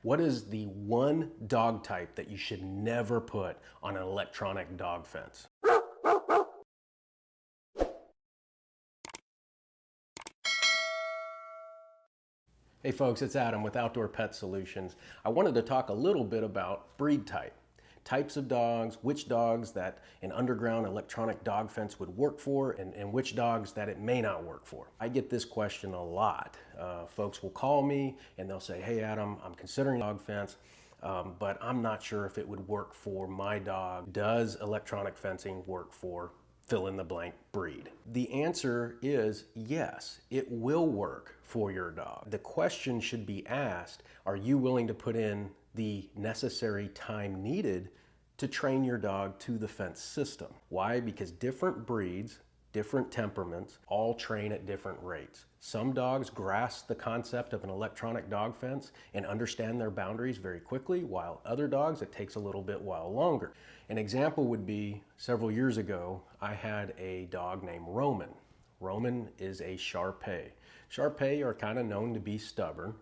What is the one dog type that you should never put on an electronic dog fence? Hey folks, it's Adam with Outdoor Pet Solutions. I wanted to talk a little bit about breed type. Types of dogs, which dogs that an underground electronic dog fence would work for, and which dogs that it may not work for. I get this question a lot. Folks will call me and they'll say, hey Adam, I'm considering a dog fence, but I'm not sure if it would work for my dog. Does electronic fencing work for fill in the blank breed? The answer is yes, it will work for your dog. The question should be asked, are you willing to put in the necessary time needed to train your dog to the fence system? Why? Because different breeds, different temperaments, all train at different rates. Some dogs grasp the concept of an electronic dog fence and understand their boundaries very quickly, while other dogs, it takes a little bit while longer. An example would be several years ago, I had a dog named Roman. Roman is a Shar-Pei. Shar-Pei are kind of known to be stubborn,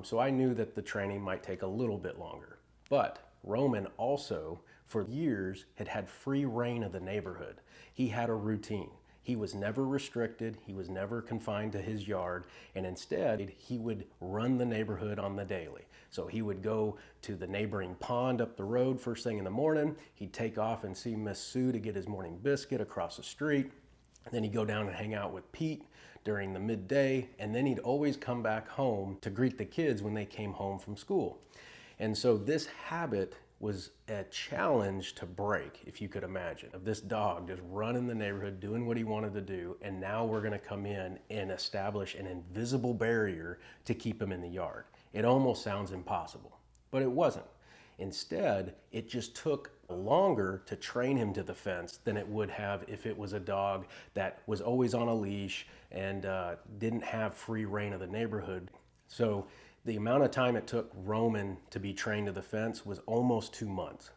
so I knew that the training might take a little bit longer. But Roman also, for years, had had free reign of the neighborhood. He had a routine. He was never restricted, he was never confined to his yard, and instead he would run the neighborhood on the daily. So he would go to the neighboring pond up the road first thing in the morning, he'd take off and see Miss Sue to get his morning biscuit across the street, then he'd go down and hang out with Pete during the midday, and then he'd always come back home to greet the kids when they came home from school. And so this habit was a challenge to break, if you could imagine, of this dog just running the neighborhood, doing what he wanted to do, and now we're gonna come in and establish an invisible barrier to keep him in the yard. It almost sounds impossible, but it wasn't. Instead, it just took longer to train him to the fence than it would have if it was a dog that was always on a leash and didn't have free reign of the neighborhood. So the amount of time it took Roman to be trained to the fence was almost 2 months.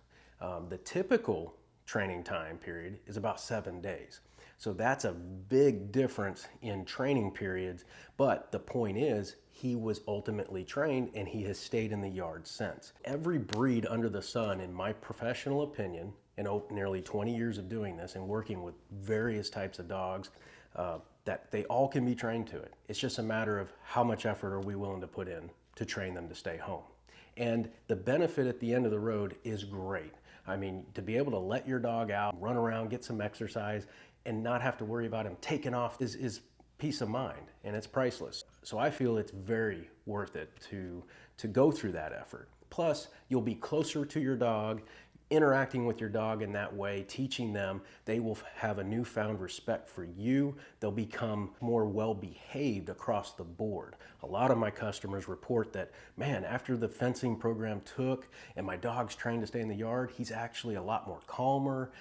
The typical training time period is about 7 days. So that's a big difference in training periods, but the point is he was ultimately trained and he has stayed in the yard since. Every breed under the sun, in my professional opinion, in nearly 20 years of doing this and working with various types of dogs, that they all can be trained to it. It's just a matter of how much effort are we willing to put in to train them to stay home. And the benefit at the end of the road is great. I mean, to be able to let your dog out, run around, get some exercise, and not have to worry about him taking off is peace of mind, and it's priceless. So I feel it's very worth it to go through that effort. Plus, you'll be closer to your dog, interacting with your dog in that way, teaching them, they will have a newfound respect for you. They'll become more well-behaved across the board. A lot of my customers report that, man, after the fencing program took and my dog's trained to stay in the yard, he's actually a lot more calmer,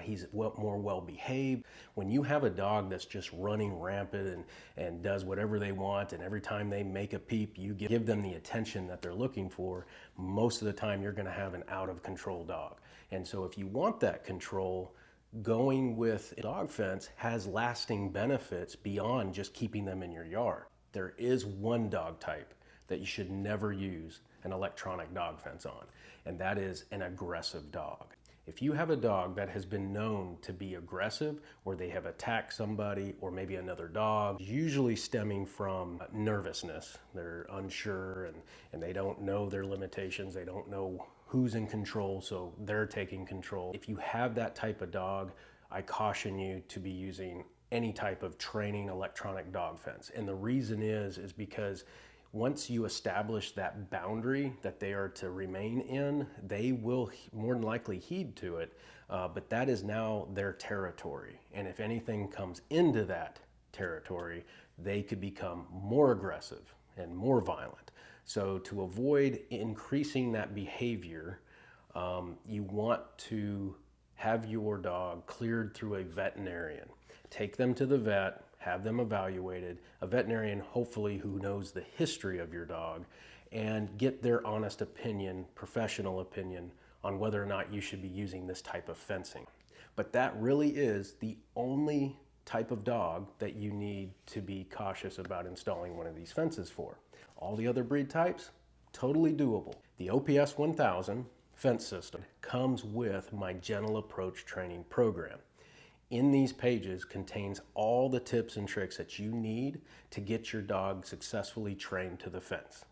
he's more well-behaved. When you have a dog that's just running rampant and does whatever they want, and every time they make a peep, you give them the attention that they're looking for, most of the time you're gonna have an out-of-control dog. And so if you want that control, going with a dog fence has lasting benefits beyond just keeping them in your yard. There is one dog type that you should never use an electronic dog fence on, and that is an aggressive dog. If you have a dog that has been known to be aggressive, or they have attacked somebody or maybe another dog, usually stemming from nervousness, they're unsure and they don't know their limitations, they don't know who's in control, so they're taking control. If you have that type of dog, I caution you to be using any type of training electronic dog fence. And the reason is because once you establish that boundary that they are to remain in, they will more than likely heed to it, but that is now their territory. And if anything comes into that territory, they could become more aggressive and more violent. So to avoid increasing that behavior, you want to have your dog cleared through a veterinarian. Take them to the vet, have them evaluated, a veterinarian hopefully who knows the history of your dog, and get their honest opinion, professional opinion, on whether or not you should be using this type of fencing. But that really is the only type of dog that you need to be cautious about installing one of these fences for. All the other breed types, totally doable. The OPS 1000 fence system comes with my Gentle Approach training program. In these pages contains all the tips and tricks that you need to get your dog successfully trained to the fence.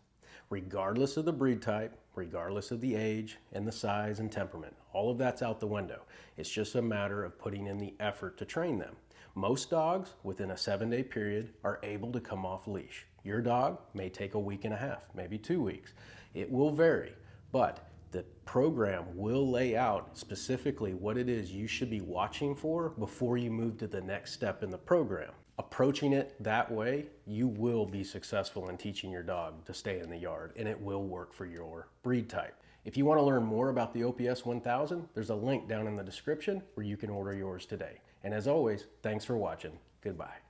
Regardless of the breed type, regardless of the age and the size and temperament, all of that's out the window. It's just a matter of putting in the effort to train them. Most dogs within a 7-day period are able to come off leash. Your dog may take a week and a half, maybe 2 weeks. It will vary, but the program will lay out specifically what it is you should be watching for before you move to the next step in the program. Approaching it that way, you will be successful in teaching your dog to stay in the yard, and it will work for your breed type. If you want to learn more about the OPS 1000, there's a link down in the description where you can order yours today. And as always, thanks for watching. Goodbye.